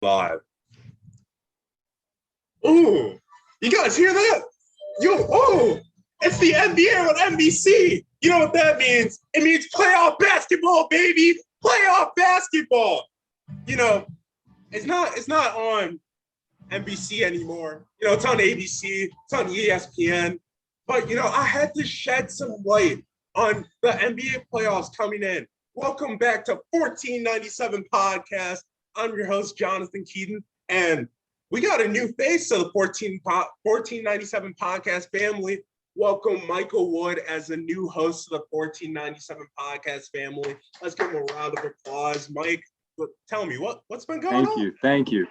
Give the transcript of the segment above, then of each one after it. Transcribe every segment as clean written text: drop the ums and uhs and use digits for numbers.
Live. Ooh, you guys hear that? It's the NBA on NBC. You know what that means? It means playoff basketball, baby. Playoff basketball. You know, it's not on NBC anymore. You know, it's on ABC, it's on ESPN. But I had to shed some light on the NBA playoffs coming in. Welcome back to 1497 Podcast. I'm your host, Jonathan Keaton, and we got a new face to the 1497 Podcast family. Welcome Michael Wood as the new host of the 1497 Podcast family. Let's give him a round of applause. Mike, tell me, what's been going on? Thank you.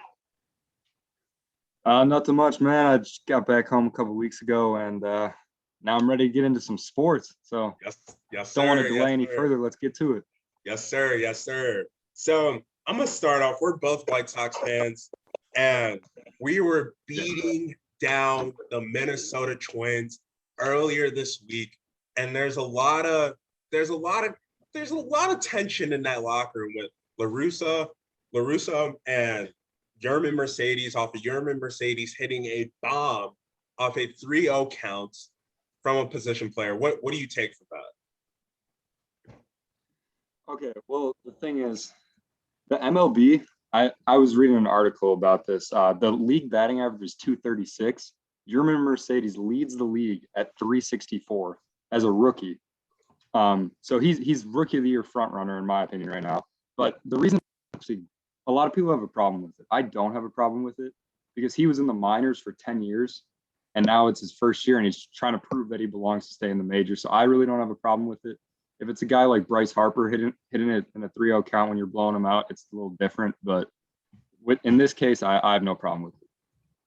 Nothing much, man. I just got back home a couple of weeks ago, and now I'm ready to get into some sports. So yes, don't want to delay any further. Let's get to it. Yes, sir. So I'm going to start off. We're both White Sox fans, and we were beating down the Minnesota Twins earlier this week. And there's a lot of tension in that locker room with LaRussa and Yermin Mercedes hitting a bomb off a 3-0 count from a position player. What do you take from that? Okay, well, the thing is, the MLB, I was reading an article about this. The league batting average is 236. Yermin Mercedes leads the league at 364 as a rookie. So he's rookie of the year front runner in my opinion right now. But the reason, actually, a lot of people have a problem with it. I don't have a problem with it because he was in the minors for 10 years and now it's his first year and he's trying to prove that he belongs to stay in the majors. So I really don't have a problem with it. If it's a guy like Bryce Harper hitting it in a 3-0 count when you're blowing him out, it's a little different. But in this case, I have no problem with it.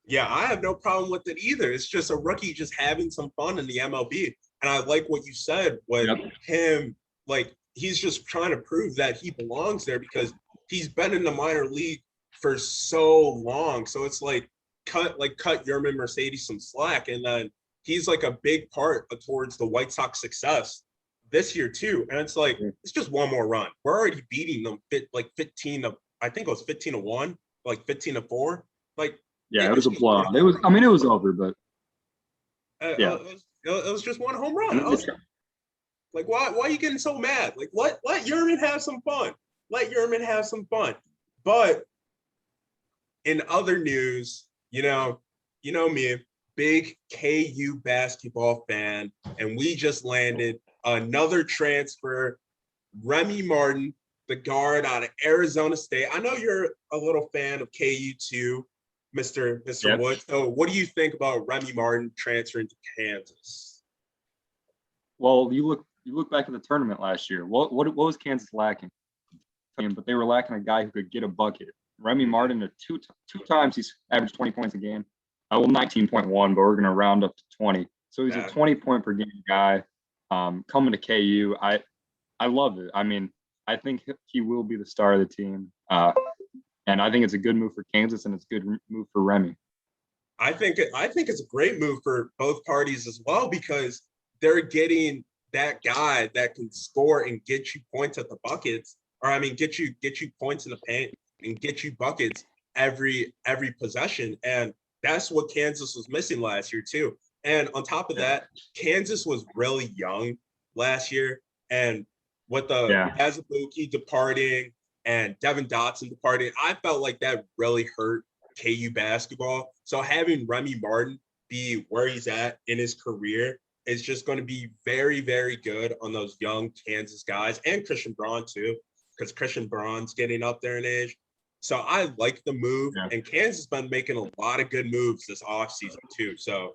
Yeah, I have no problem with it either. It's just a rookie just having some fun in the MLB. And I like what you said with him, like he's just trying to prove that he belongs there because he's been in the minor league for so long. So it's like cut Yermin Mercedes some slack. And then he's like a big part towards the White Sox success this year too. And it's like, it's just one more run. We're already beating them 15 to, I think it was 15-1, like 15-4. Like, yeah, it was a blowout. It was over, but yeah. It was just one home run. Like, why are you getting so mad? Like, let Yermin have some fun. But in other news, you know me, big KU basketball fan, and we just landed another transfer, Remy Martin, the guard out of Arizona State. I know you're a little fan of KU too, Mr. Wood. So what do you think about Remy Martin transferring to Kansas? Well, you look back at the tournament last year. What was Kansas lacking? But they were lacking a guy who could get a bucket. Remy Martin, two times he's averaged 20 points a game. 19.1, but we're going to round up to 20. So he's a 20-point per game guy. Coming to KU, I love it. I mean, I think he will be the star of the team. And I think it's a good move for Kansas and it's a good move for Remy. I think it's a great move for both parties as well because they're getting that guy that can score and get you points at the buckets, or I mean get you points in the paint and get you buckets every possession. And that's what Kansas was missing last year too. And on top of that, Kansas was really young last year. And with the Azubuike departing and Devin Dotson departing, I felt like that really hurt KU basketball. So having Remy Martin be where he's at in his career is just going to be very, very good on those young Kansas guys and Christian Braun too, because Christian Braun's getting up there in age. So I like the move, and Kansas has been making a lot of good moves this offseason too. So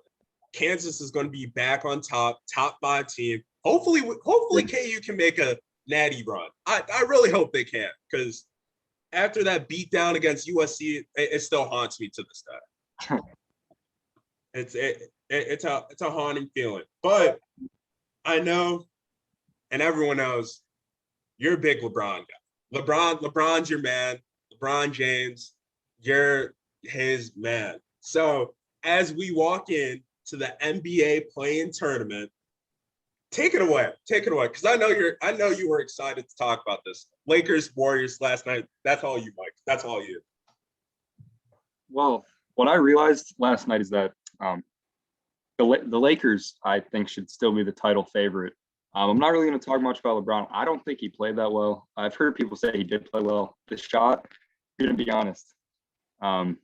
Kansas is going to be back on top 5 team. Hopefully KU can make a natty run. I really hope they can, because after that beatdown against USC, it still haunts me to this day. It's a haunting feeling. But I know, and everyone knows, you're a big LeBron guy. LeBron's your man. LeBron James, you're his man. So as we walk in to the NBA play-in tournament, take it away, because I know you were excited to talk about this. Lakers, Warriors last night. That's all you, Mike. That's all you. Well, what I realized last night is that the Lakers, I think, should still be the title favorite. I'm not really going to talk much about LeBron. I don't think he played that well. I've heard people say he did play well. The shot, I'm going to be honest. Um,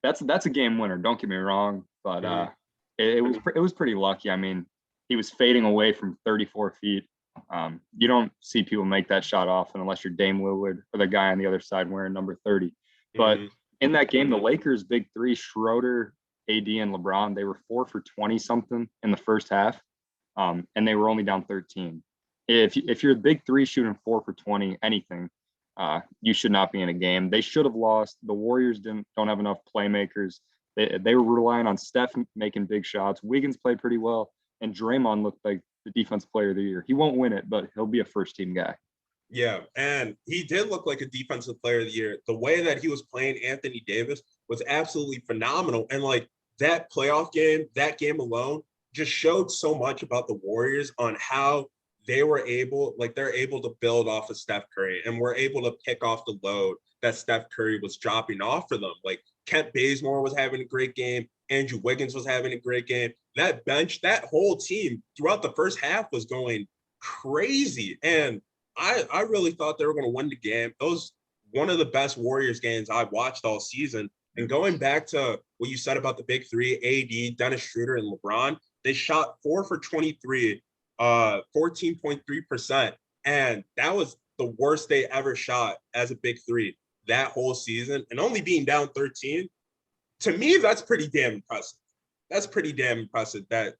that's a game winner. Don't get me wrong, but it was pretty lucky. I mean, he was fading away from 34 feet. You don't see people make that shot often unless you're Dame Lillard or the guy on the other side wearing number 30. But in that game, the Lakers' big three, Schroeder, AD, and LeBron, they were 4 for 20 something in the first half, and they were only down 13. If you're a big three shooting 4 for 20, anything, you should not be in a game. They should have lost. The Warriors don't have enough playmakers. They were relying on Steph making big shots. Wiggins played pretty well, and Draymond looked like the defensive player of the year. He won't win it, but he'll be a first team guy. Yeah, and he did look like a defensive player of the year. The way that he was playing Anthony Davis was absolutely phenomenal. And like that playoff game, that game alone just showed so much about the Warriors on how they're able to build off of Steph Curry and were able to pick off the load that Steph Curry was dropping off for them. Like Kent Bazemore was having a great game. Andrew Wiggins was having a great game. That bench, that whole team throughout the first half was going crazy. And I really thought they were going to win the game. It was one of the best Warriors games I've watched all season. And going back to what you said about the big three, AD, Dennis Schroeder, and LeBron, they shot 4 for 23, 14.3%. And that was the worst they ever shot as a big three that whole season. And only being down 13, to me, that's pretty damn impressive. That's pretty damn impressive that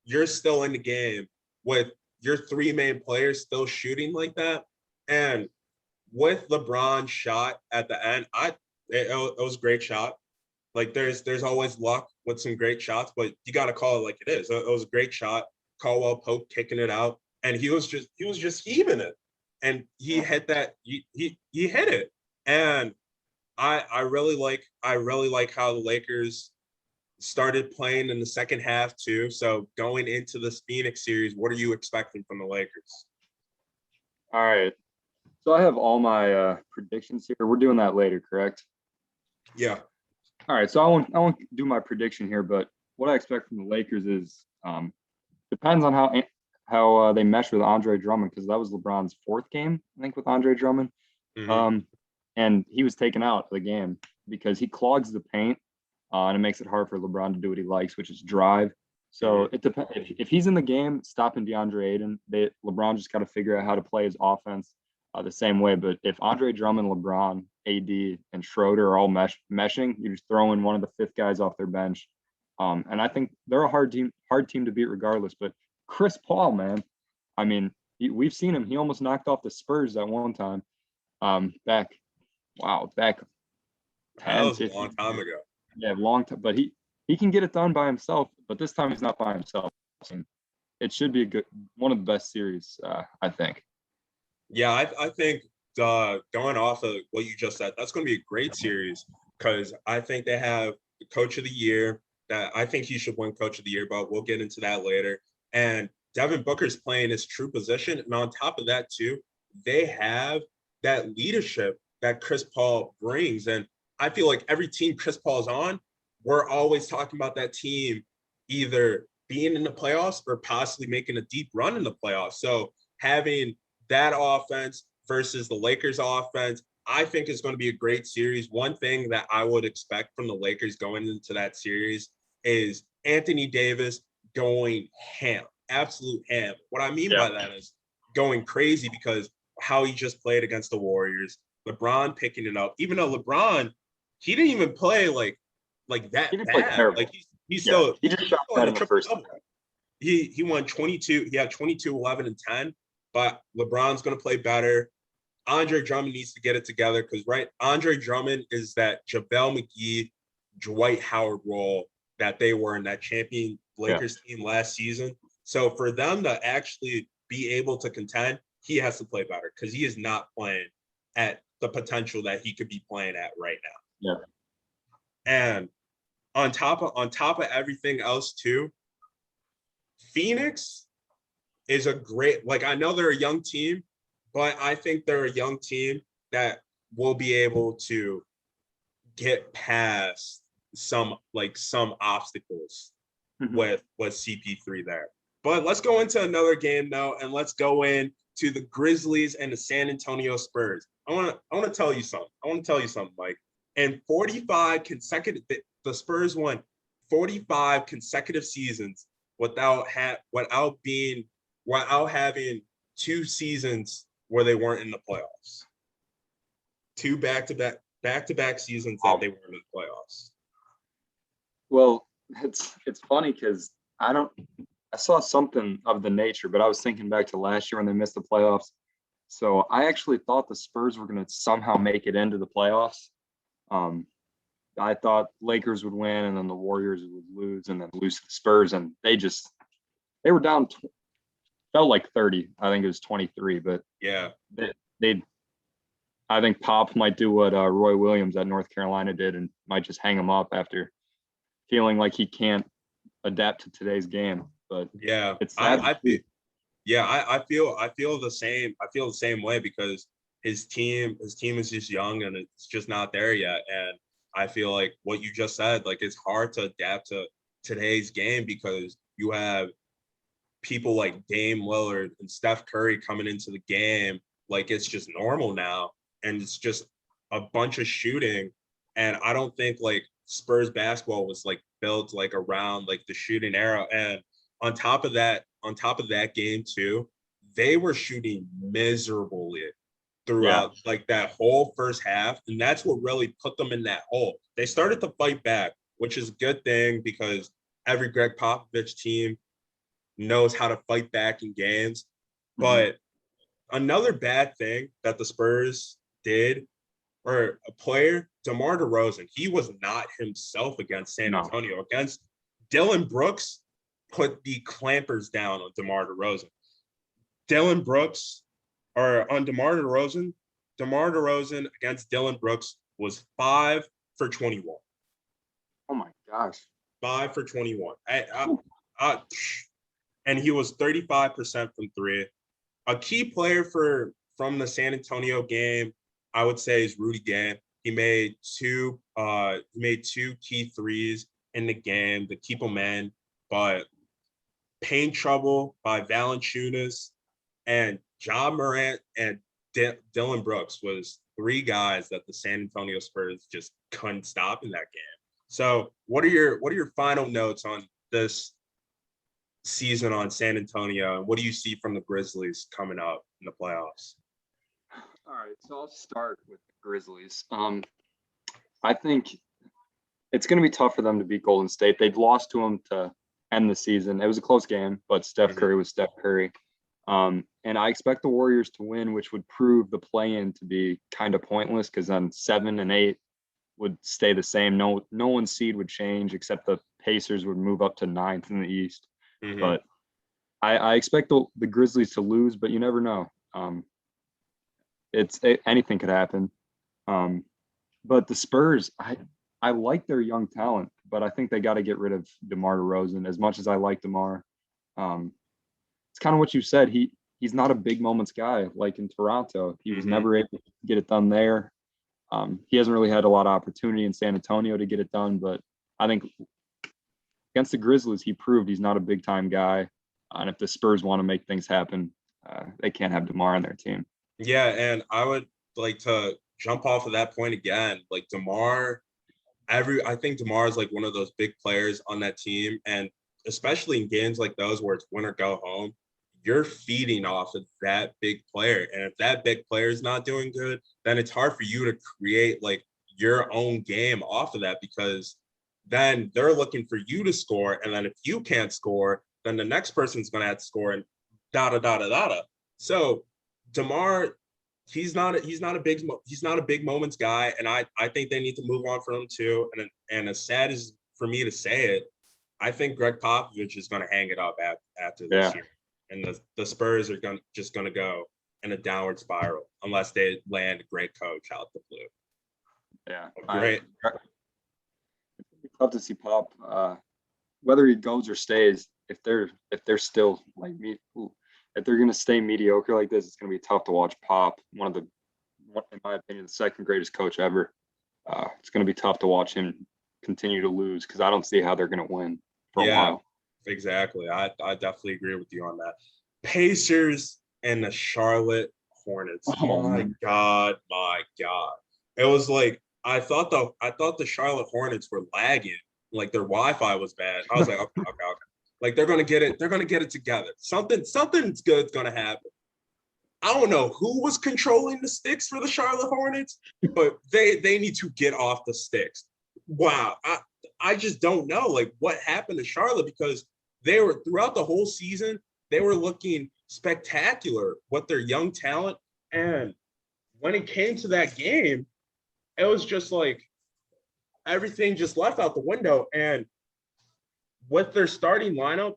you're still in the game with your three main players still shooting like that. And with LeBron's shot at the end, it was a great shot. Like there's always luck with some great shots, but you got to call it like it is. It was a great shot. Caldwell Pope kicking it out, and he was just heaving it, and he hit that. He hit it, and I really like how the Lakers started playing in the second half too. So going into this Phoenix series, what are you expecting from the Lakers? All right. So I have all my predictions here. We're doing that later, correct? Yeah. All right. So I won't do my prediction here, but what I expect from the Lakers is depends on how they mesh with Andre Drummond, because that was LeBron's fourth game, I think, with Andre Drummond. And he was taken out of the game because he clogs the paint, and it makes it hard for LeBron to do what he likes, which is drive. So it depends. If he's in the game, stopping DeAndre Ayton, LeBron just got to figure out how to play his offense the same way. But if Andre Drummond, LeBron, AD, and Schroeder are all meshing, you just throw in one of the fifth guys off their bench. And I think they're a hard team to beat regardless. But Chris Paul, man, I mean, we've seen him. He almost knocked off the Spurs at one time. Back 10, that was 15 a long time ago. Yeah, long time. But he can get it done by himself. But this time he's not by himself. And it should be one of the best series, I think. Yeah, I think going off of what you just said, that's going to be a great series because I think they have the coach of the year that I think he should win coach of the year, but we'll get into that later. And Devin Booker's playing his true position. And on top of that, too, they have that leadership that Chris Paul brings. And I feel like every team Chris Paul's on, we're always talking about that team either being in the playoffs or possibly making a deep run in the playoffs. So having that offense versus the Lakers offense, I think is going to be a great series. One thing that I would expect from the Lakers going into that series is Anthony Davis going ham, absolute ham. What I mean by that is going crazy because how he just played against the Warriors, LeBron picking it up, even though LeBron, he didn't even play like that He didn't bad. play terrible. Like he's still he just shot that in the first. He won 22. He had 22, 11, and 10. But LeBron's going to play better. Andre Drummond needs to get it together because, right, Andre Drummond is that JaVale McGee, Dwight Howard role that they were in that champion Lakers team last season. So for them to actually be able to contend, he has to play better because he is not playing at the potential that he could be playing at right now. Yeah. And on top of everything else too, Phoenix is a great, like, I know they're a young team, but I think they're a young team that will be able to get past some obstacles with CP3 there. But let's go into another game though, and let's go in to the Grizzlies and the San Antonio Spurs. I want to tell you something. Mike. And 45 consecutive, the Spurs won 45 consecutive seasons without having 2 seasons where they weren't in the playoffs. 2 back-to-back seasons that they weren't in the playoffs. Well, it's funny because I saw something of the nature, but I was thinking back to last year when they missed the playoffs. So I actually thought the Spurs were going to somehow make it into the playoffs. I thought Lakers would win and then the Warriors would lose and then lose to the Spurs. And they were down, felt like 30. I think it was 23, but yeah, I think Pop might do what Roy Williams at North Carolina did and might just hang him up after feeling like he can't adapt to today's game. But yeah, it's sad. I feel the same. I feel the same way because his team is just young and it's just not there yet. And I feel like what you just said, like it's hard to adapt to today's game because you have people like Dame Lillard and Steph Curry coming into the game like it's just normal now, and it's just a bunch of shooting. And I don't think like Spurs basketball was like built like around like the shooting era. And on top of that game too, they were shooting miserably throughout like that whole first half. And that's what really put them in that hole. They started to fight back, which is a good thing because every Greg Popovich team knows how to fight back in games. But another bad thing that the Spurs did, or a player, DeMar DeRozan, he was not himself against San Antonio. Against Dillon Brooks, put the clampers down on DeMar DeRozan. DeMar DeRozan against Dillon Brooks was 5 for 21. Oh my gosh. 5 for 21. And he was 35% from 3. A key player from the San Antonio game, I would say, is Rudy Gay. He made two key threes in the game to keep them in, but paint trouble by Valanciunas and Ja Morant and Dillon Brooks was 3 guys that the San Antonio Spurs just couldn't stop in that game. So what are your final notes on this season on San Antonio? And what do you see from the Grizzlies coming up in the playoffs? All right, so I'll start with the Grizzlies. I think it's going to be tough for them to beat Golden State. They've lost to them to end the season. It was a close game, but Steph Curry was Steph Curry. And I expect the Warriors to win, which would prove the play-in to be kind of pointless because then 7 and 8 would stay the same. No one's seed would change except the Pacers would move up to 9th in the East. But I expect the Grizzlies to lose, but you never know. Anything could happen. But the Spurs, I like their young talent, but I think they got to get rid of DeMar DeRozan. As much as I like DeMar, it's kind of what you said. He's not a big moments guy like in Toronto. He was never able to get it done there. He hasn't really had a lot of opportunity in San Antonio to get it done, but I think against the Grizzlies, he proved he's not a big time guy. And if the Spurs want to make things happen, they can't have DeMar on their team. Yeah, and I would like to jump off of that point again. Like DeMar, I think DeMar is like one of those big players on that team, and especially in games like those where it's win or go home, you're feeding off of that big player. And if that big player is not doing good, then it's hard for you to create like your own game off of that because then they're looking for you to score. And then if you can't score, then the next person's going to have to score and da-da-da-da-da-da. So DeMar, he's not a big moments guy. And I think they need to move on from him too. And as sad as for me to say it, I think Greg Popovich is going to hang it up after this year. And the Spurs are going to go in a downward spiral unless they land a great coach out the blue. Yeah. Great. It's tough to see Pop, whether he goes or stays, if they're still like me, if they're going to stay mediocre like this, it's going to be tough to watch Pop, in my opinion, the second greatest coach ever. It's going to be tough to watch him continue to lose because I don't see how they're going to win for a Yeah, while. exactly. I definitely agree with you on that. Pacers and the Charlotte Hornets. Oh, My man. God, my God. It was like I thought the Charlotte Hornets were lagging, like their Wi-Fi was bad. I was like, okay, okay, okay. Like they're gonna get it, they're gonna get it together. Something's good's gonna happen. I don't know who was controlling the sticks for the Charlotte Hornets, but they need to get off the sticks. Wow. I just don't know like what happened to Charlotte because they were throughout the whole season, they were looking spectacular with their young talent. And when it came to that game, it was just like everything just left out the window. And with their starting lineup,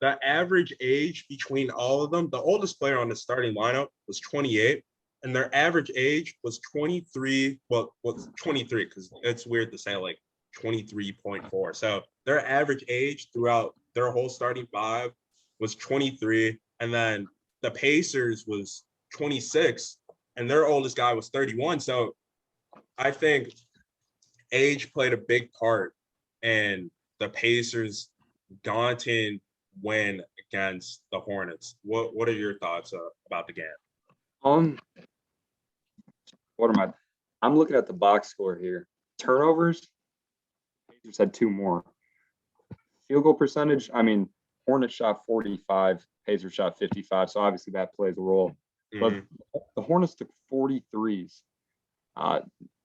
the average age between all of them, the oldest player on the starting lineup was 28, and their average age was 23. Well, was 23 because it's weird to say like 23.4. So their average age throughout their whole starting five was 23, and then the Pacers was 26, and their oldest guy was 31. So I think age played a big part in the Pacers' daunting win against the Hornets. What are your thoughts about the game? Um, what am I? I'm looking at the box score here. Turnovers, Pacers had 2 more. Field goal percentage, I mean, Hornets shot 45, Pacers shot 55, so obviously that plays a role. But the Hornets took 43s.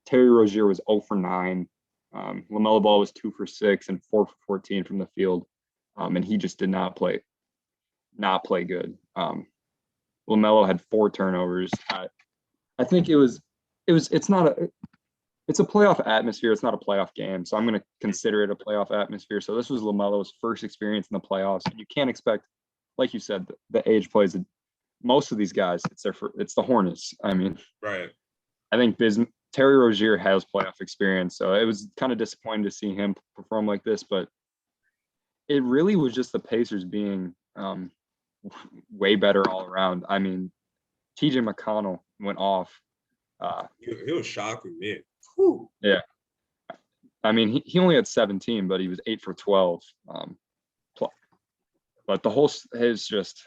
Terry Rozier was 0 for 9. LaMelo Ball was 2 for 6 and 4 for 14 from the field. And he just did not play good. LaMelo had 4 turnovers. I think it's a playoff atmosphere. It's not a playoff game. So I'm going to consider it a playoff atmosphere. So this was LaMelo's first experience in the playoffs. And you can't expect, like you said, the age plays. Most of these guys, it's the Hornets. I mean, Right. I think Terry Rozier has playoff experience. So it was kind of disappointing to see him perform like this. But it really was just the Pacers being way better all around. I mean, TJ McConnell went off. He was shocking me. Whew. Yeah. I mean, he only had 17, but he was 8 for 12. But the whole is just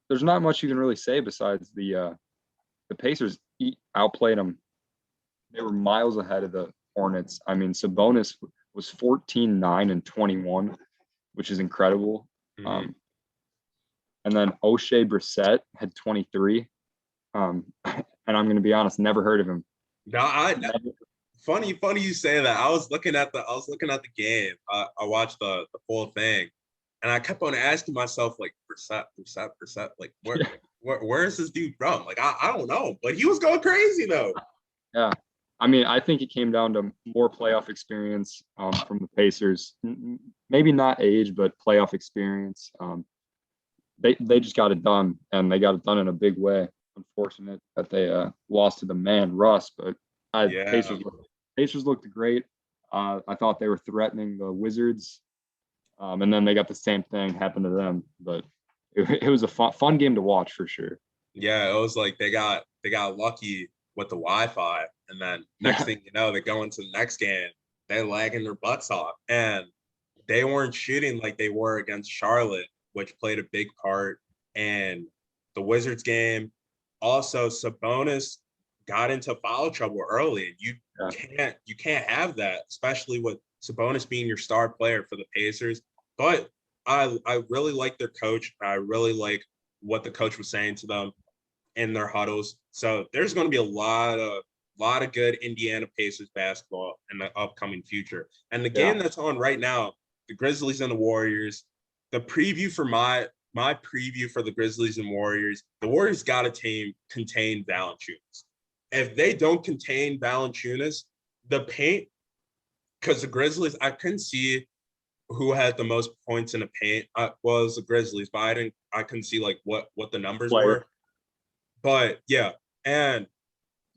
there's not much you can really say besides the Pacers outplayed them. They were miles ahead of the Hornets. I mean, Sabonis was 14, 9, and 21, which is incredible. Mm-hmm. And then O'Shea Brissett had 23. And I'm going to be honest, never heard of him. No, funny you say that. I was looking at the game. I watched the full thing, and I kept on asking myself like Brissett, like where is this dude from? Like I don't know, but he was going crazy though. Yeah. I mean, I think it came down to more playoff experience from the Pacers. Maybe not age, but playoff experience. They just got it done, and they got it done in a big way. Unfortunate that they lost to the man Russ, but Pacers looked great. I thought they were threatening the Wizards, and then they got the same thing happen to them. But it was a fun game to watch for sure. Yeah, it was like they got lucky with the Wi-Fi, and then next thing you know, they go into the next game, they're lagging their butts off, and they weren't shooting like they were against Charlotte, which played a big part in the Wizards game. Also, Sabonis got into foul trouble early, and you can't have that, especially with Sabonis being your star player for the Pacers. But I really like their coach. I really like what the coach was saying to them in their huddles. So there's going to be a lot of good Indiana Pacers basketball in the upcoming future. And the game that's on right now, the Grizzlies and the Warriors. The preview for my preview for the Grizzlies and Warriors, the Warriors got to contain Valanciunas. If they don't contain Valanciunas, the paint, because the Grizzlies, I couldn't see who had the most points in the paint. Was the Grizzlies, but I couldn't see like what the numbers were. But yeah, and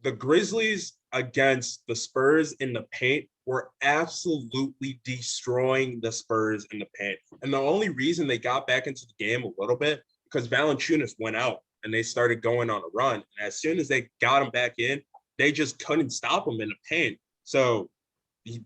the Grizzlies against the Spurs in the paint were absolutely destroying the Spurs in the paint. And the only reason they got back into the game a little bit because Valanciunas went out and they started going on a run. And as soon as they got him back in, they just couldn't stop him in the paint. So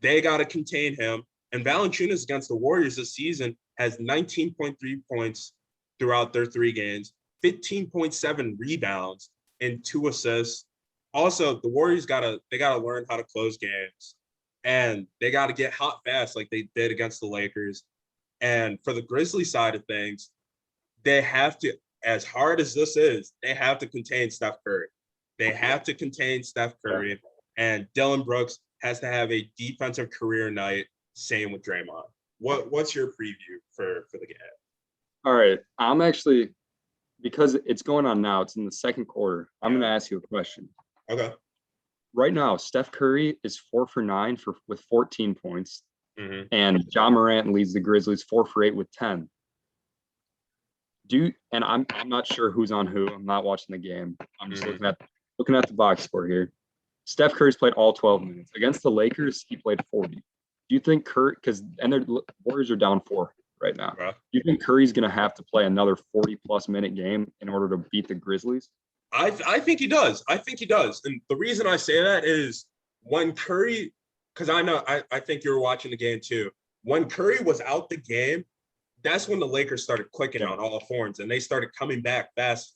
they got to contain him. And Valanciunas against the Warriors this season has 19.3 points throughout their 3 games, 15.7 rebounds, and 2 assists. Also, the Warriors they gotta learn how to close games, and they got to get hot fast like they did against the Lakers. And for the Grizzlies side of things, they have to, as hard as this is, they have to contain Steph Curry. They have to contain Steph Curry, and Dylan Brooks has to have a defensive career night. Same with Draymond. What's your preview for the game? All right, I'm actually, because it's going on now, it's in the second quarter. I'm going to ask you a question. Okay. Right now, Steph Curry is 4 for 9 with 14 points, and John Morant leads the Grizzlies 4 for 8 with 10. And I'm not sure who's on who. I'm not watching the game. I'm just looking at the box score here. Steph Curry's played all 12 minutes. Against the Lakers, he played 40. Do you think the Warriors are down 4 right now. Okay. Do you think Curry's going to have to play another 40-plus minute game in order to beat the Grizzlies? I think he does. I think he does. And the reason I say that is when Curry, because I think you were watching the game too. When Curry was out the game, that's when the Lakers started clicking on all horns, and they started coming back fast.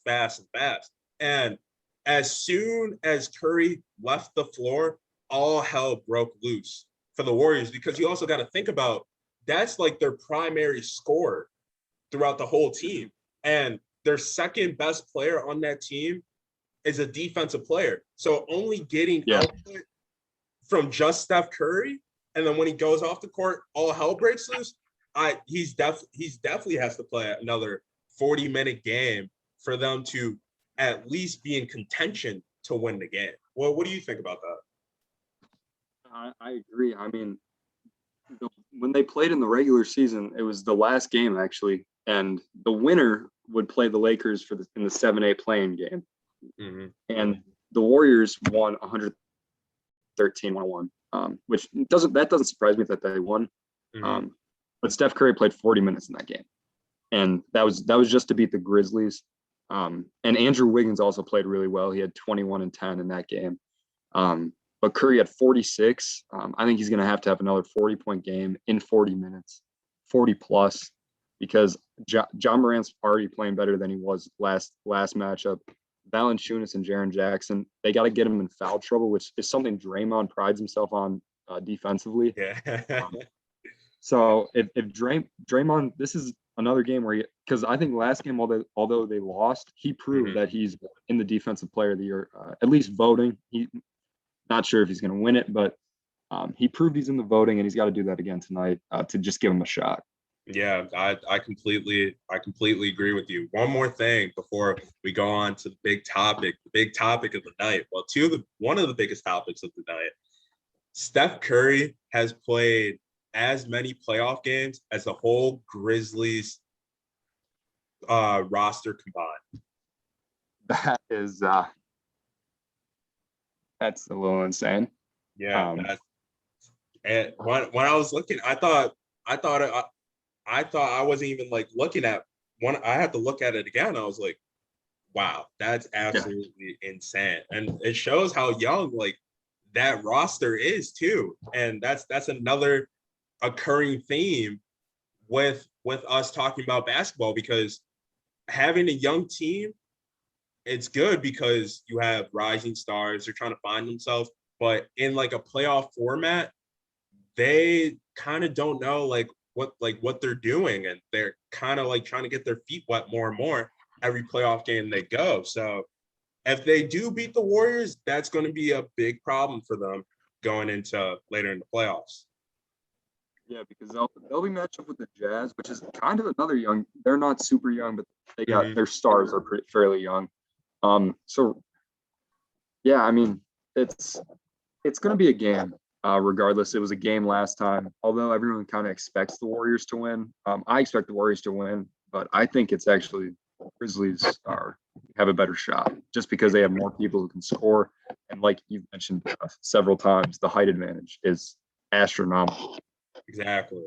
And as soon as Curry left the floor, all hell broke loose for the Warriors, because you also got to think about that's like their primary scorer throughout the whole team. And their second best player on that team is a defensive player. So only getting output from just Steph Curry, and then when he goes off the court, all hell breaks loose. He's definitely has to play another 40-minute game for them to at least be in contention to win the game. Well, what do you think about that? I agree. I mean, when they played in the regular season, it was the last game actually, and the winner would play the Lakers in the 7-8 play-in game. And the Warriors won 113-101, which doesn't surprise me that they won. But Steph Curry played 40 minutes in that game, and that was just to beat the Grizzlies. And Andrew Wiggins also played really well. He had 21 and 10 in that game. But Curry had 46. I think he's going to have another 40-point game in 40 minutes, 40 plus, because John Morant's already playing better than he was last matchup. Valanciunas and Jaren Jackson, they got to get him in foul trouble, which is something Draymond prides himself on defensively. Yeah. So if Draymond, this is another game where because I think last game, although they lost, he proved that he's in the defensive player of the year, at least voting. He not sure if he's going to win it, but he proved he's in the voting, and he's got to do that again tonight to just give him a shot. Yeah, I completely agree with you. One more thing before we go on to the big topic of the night. Well, one of the biggest topics of the night. Steph Curry has played as many playoff games as the whole Grizzlies roster combined. That is that's a little insane. Yeah, and when I was looking, I thought I wasn't even like looking at one. I had to look at it again. I was like, wow, that's absolutely insane. And it shows how young like that roster is too. And that's another occurring theme with us talking about basketball, because having a young team, it's good because you have rising stars. They're trying to find themselves, but in like a playoff format, they kind of don't know what they're doing, and they're kind of like trying to get their feet wet more and more every playoff game they go. So if they do beat the Warriors, that's going to be a big problem for them going into later in the playoffs. Yeah, because they'll be matched up with the Jazz, which is kind of another young. They're not super young, but they got their stars are fairly young. So yeah, I mean it's going to be a game. Regardless, it was a game last time. Although everyone kind of expects the Warriors to win, I expect the Warriors to win, but I think it's actually Grizzlies have a better shot just because they have more people who can score, and like you've mentioned several times, the height advantage is astronomical. Exactly.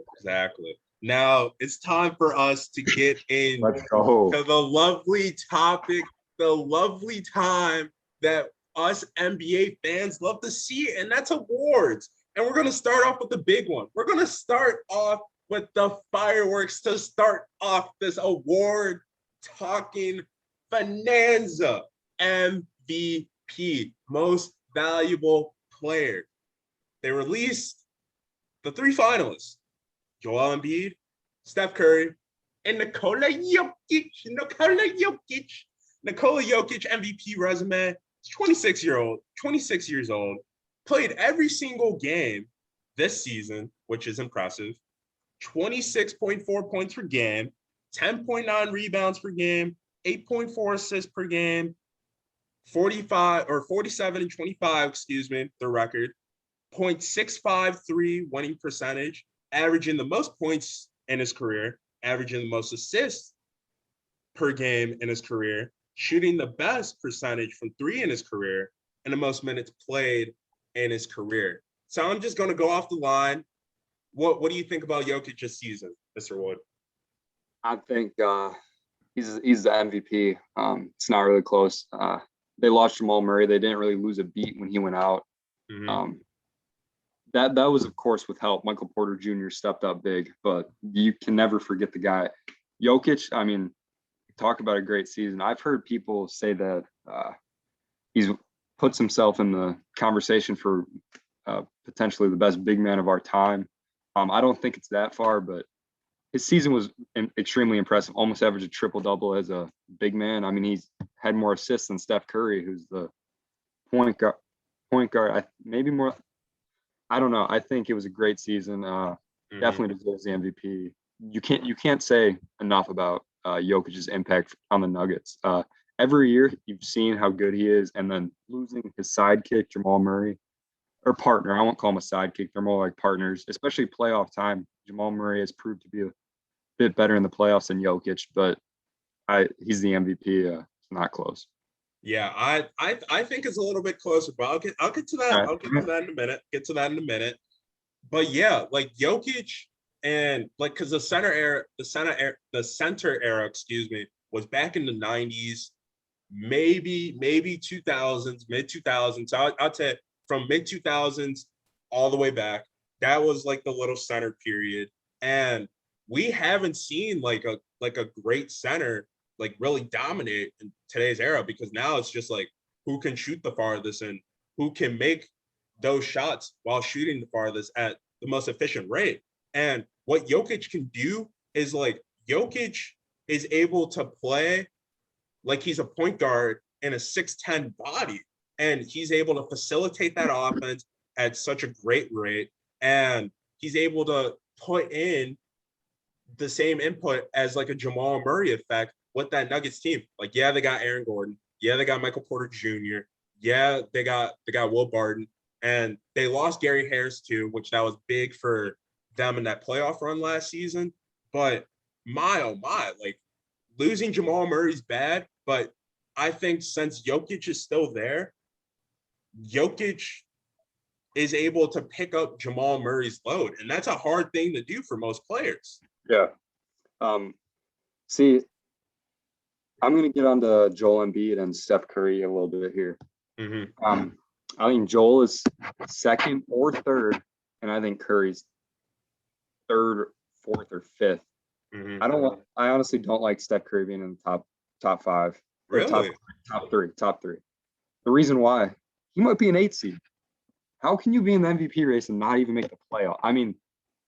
Now it's time for us to get in Let's go to the lovely topic, the lovely time that us NBA fans love to see, and that's awards. And we're going to start off with the big one. We're going to start off with the fireworks to start off this award talking bonanza. MVP, most valuable player. They released the 3 finalists: Joel Embiid, Steph Curry, and Nikola Jokic. Nikola Jokic MVP resume. He's 26 years old, played every single game this season, which is impressive. 26.4 points per game, 10.9 rebounds per game, 8.4 assists per game, 47 and 25, the record. 0.653 winning percentage, averaging the most points in his career, averaging the most assists per game in his career, shooting the best percentage from 3 in his career, and the most minutes played in his career. So I'm just going to go off the line. What do you think about Jokic this season, Mr. Wood? I think he's the MVP. It's not really close. They lost Jamal Murray. They didn't really lose a beat when he went out. Mm-hmm. That was, of course, with help. Michael Porter Jr. stepped up big, but you can never forget the guy. Jokic, I mean, talk about a great season. I've heard people say that he's puts himself in the conversation for potentially the best big man of our time. I don't think it's that far, but his season was extremely impressive. Almost averaged a triple-double as a big man. I mean, he's had more assists than Steph Curry, who's the point guard. Maybe more. I don't know. I think it was a great season. Definitely deserves the MVP. You can't say enough about Jokic's impact on the Nuggets. Every year you've seen how good he is, and then losing his sidekick Jamal Murray, or partner. I won't call him a sidekick. They're more like partners, especially playoff time. Jamal Murray has proved to be a bit better in the playoffs than Jokic, but he's the MVP. It's not close. Yeah, I think it's a little bit closer, but I'll get to that. Right. I'll get to that in a minute. But yeah, like Jokic and like because the center era, was back in the 90s, maybe 2000s, mid 2000s. So I'll tell you, from mid 2000s all the way back, that was like the little center period, and we haven't seen like a great center like really dominate in today's era, because now it's just like who can shoot the farthest and who can make those shots while shooting the farthest at the most efficient rate. And what Jokic can do is like Jokic is able to play like he's a point guard in a 6'10" body, and he's able to facilitate that offense at such a great rate, and he's able to put in the same input as like a Jamal Murray effect with that Nuggets team. Like, yeah, they got Aaron Gordon. Yeah, they got Michael Porter Jr. Yeah, they got Will Barton. And they lost Gary Harris too, which that was big for them in that playoff run last season. But my, oh my, like losing Jamal Murray's bad. But I think since Jokic is still there, Jokic is able to pick up Jamal Murray's load. And that's a hard thing to do for most players. Yeah. See, I'm going to get on to Joel Embiid and Steph Curry a little bit here. Mm-hmm. I think Joel is second or third, and I think Curry's third, fourth, or fifth. Mm-hmm. I honestly don't like Steph Curry being in the top 5. Really? Top three. The reason why, he might be an 8 seed. How can you be in the MVP race and not even make the playoff? I mean,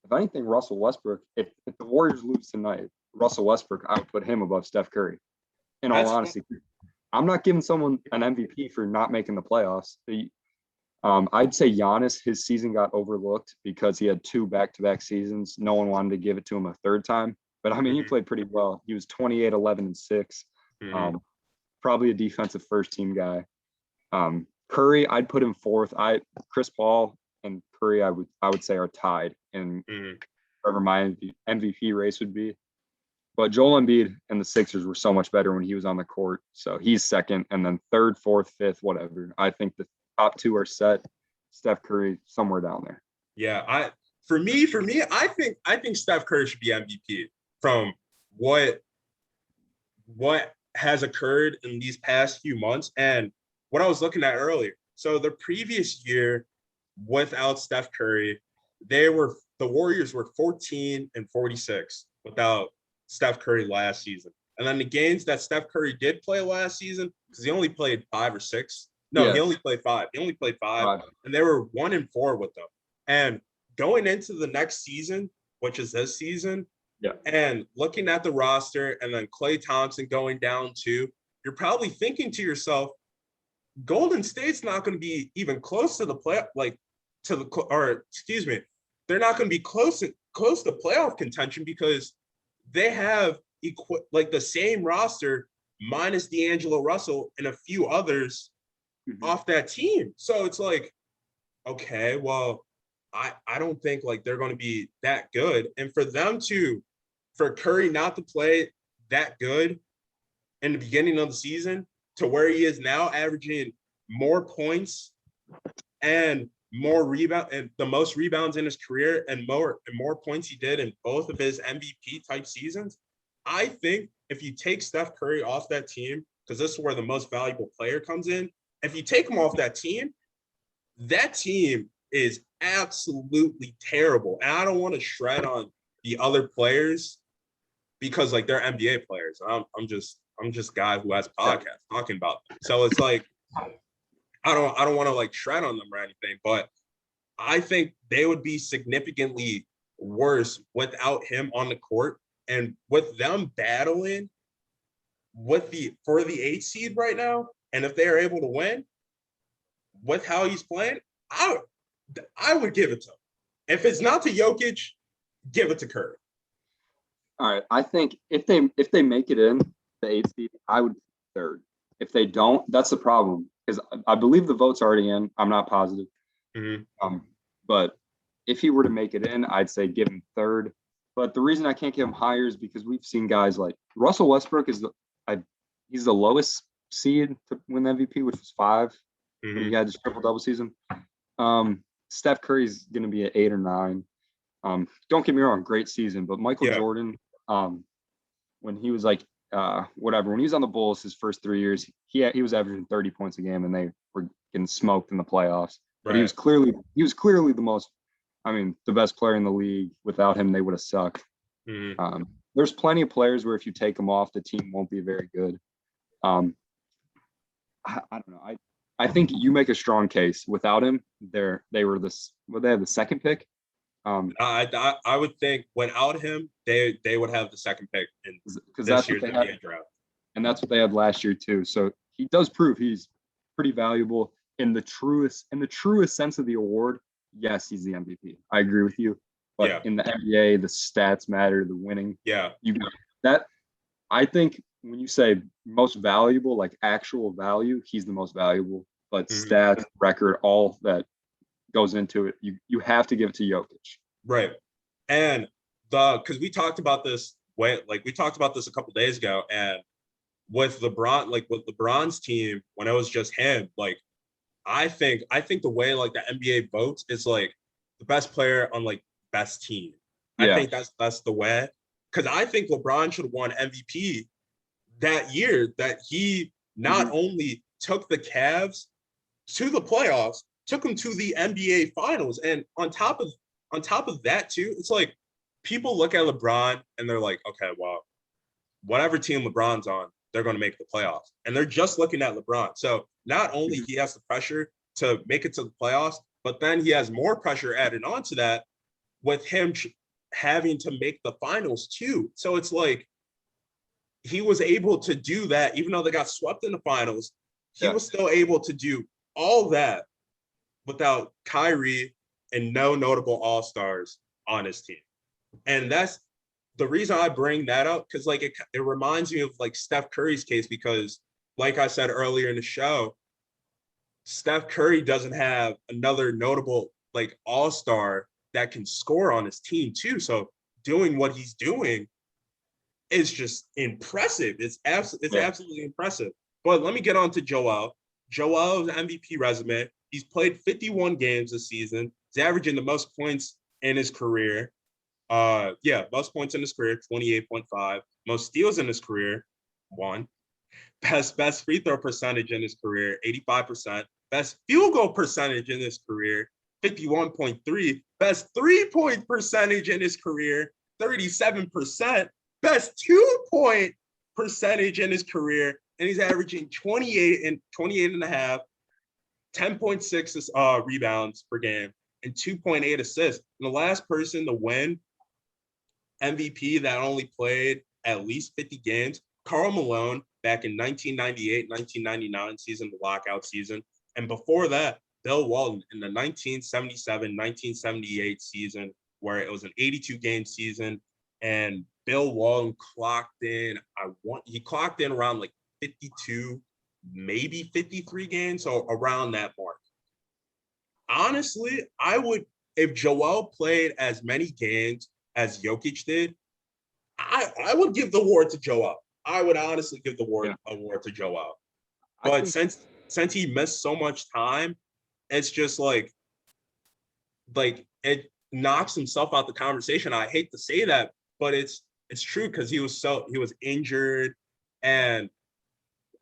if anything, Russell Westbrook, if the Warriors lose tonight, Russell Westbrook, I would put him above Steph Curry. In all honesty, I'm not giving someone an MVP for not making the playoffs. I'd say Giannis, his season got overlooked because he had 2 back-to-back seasons. No one wanted to give it to him a third time. But, I mean, he played pretty well. He was 28, 11, and 6. Probably a defensive first-team guy. Curry, I'd put him fourth. Chris Paul and Curry, I would say, are tied in wherever my MVP race would be. But Joel Embiid and the Sixers were so much better when he was on the court. So he's second, and then third, fourth, fifth, whatever. I think the top 2 are set. Steph Curry somewhere down there. Yeah, for me, I think Steph Curry should be MVP from what has occurred in these past few months. And what I was looking at earlier. So the previous year, without Steph Curry, the Warriors were 14-46 without Steph Curry last season. And then the games that Steph Curry did play last season, because he only played 5 or 6. No, Yes. he only played 5. He only played 5, and they were 1-4 with them. And going into the next season, which is this season, and looking at the roster, and then Klay Thompson going down too, you're probably thinking to yourself, Golden State's not going to be even close to the play, they're not going to be close to playoff contention because they have the same roster minus D'Angelo Russell and a few others off that team. So it's like, okay, well, I don't think like they're going to be that good. And for Curry not to play that good in the beginning of the season to where he is now, averaging more points and more rebound and the most rebounds in his career and more points he did in both of his MVP type seasons. I think if you take Steph Curry off that team, because this is where the most valuable player comes in, if you take him off that team is absolutely terrible. And I don't want to shred on the other players because like they're NBA players. I'm just a guy who has a podcast talking about them. So it's like I don't want to like shred on them or anything, but I think they would be significantly worse without him on the court, and with them battling for the 8th seed right now. And if they are able to win with how he's playing, I would give it to him. If it's not to Jokic, give it to Curry. All right. I think if they make it in the 8th seed, I would 3rd. If they don't, that's the problem. Because I believe the vote's already in. I'm not positive. Mm-hmm. But if he were to make it in, I'd say give him 3rd. But the reason I can't give him higher is because we've seen guys like Russell Westbrook he's the lowest seed to win the MVP, which was 5. Mm-hmm. When he had his triple-double season. Steph Curry's going to be at 8 or 9. Don't get me wrong, great season, but Michael Jordan, when he was like when he was on the Bulls his first 3 years, he was averaging 30 points a game, and they were getting smoked in the playoffs. But he was clearly the best player in the league. Without him, they would have sucked. Mm-hmm. There's plenty of players where if you take them off, the team won't be very good. I don't know. I think you make a strong case. Without him, they have the 2nd pick. I would think without him, they would have the 2nd pick in this year's NBA draft. And that's what they had last year too. So he does prove he's pretty valuable in the truest sense of the award. Yes, he's the MVP. I agree with you. But in the NBA, the stats matter, the winning. Yeah. You got that. I think when you say most valuable, like actual value, he's the most valuable. But stats, record, all that goes into it. You have to give it to Jokic. Right. And because we talked about this a couple days ago, and with LeBron's team, when it was just him, like I think the way like the NBA votes is like the best player on like best team. I think that's the way, because I think LeBron should have won MVP that year that he not only took the Cavs to the playoffs, took them to the NBA finals. And on top of that too, it's like people look at LeBron and they're like, okay, well, whatever team LeBron's on, they're going to make the playoffs. And they're just looking at LeBron. So not only he has the pressure to make it to the playoffs, but then he has more pressure added on to that with him having to make the finals too. So it's like he was able to do that, even though they got swept in the finals. He was still able to do all that without Kyrie and no notable all-stars on his team. And that's the reason I bring that up, because like it reminds me of like Steph Curry's case, because like I said earlier in the show, Steph Curry doesn't have another notable like all-star that can score on his team too. So doing what he's doing is just impressive. It's absolutely impressive. But let me get on to Joel. Joel's MVP resume. He's played 51 games this season. He's averaging the most points in his career. Most points in his career, 28.5. Most steals in his career, 1. Best free throw percentage in his career, 85%. Best field goal percentage in his career, 51.3. Best three-point percentage in his career, 37%. Best two-point percentage in his career, and he's averaging 28 and a half, 10.6 rebounds per game, and 2.8 assists. And the last person to win MVP that only played at least 50 games, Karl Malone, back in 1998, 1999 season, the lockout season. And before that, Bill Walton in the 1977-1978 season, where it was an 82-game season, and Bill Walton clocked in, he clocked in around like 52, maybe 53 games, so around that mark. Honestly, I would, if Joel played as many games as Jokic did, I would give the award to Joel. I would honestly give the award to Joel. But since he missed so much time, it's just like it knocks himself out the conversation. I hate to say that, but it's true, because he was injured, and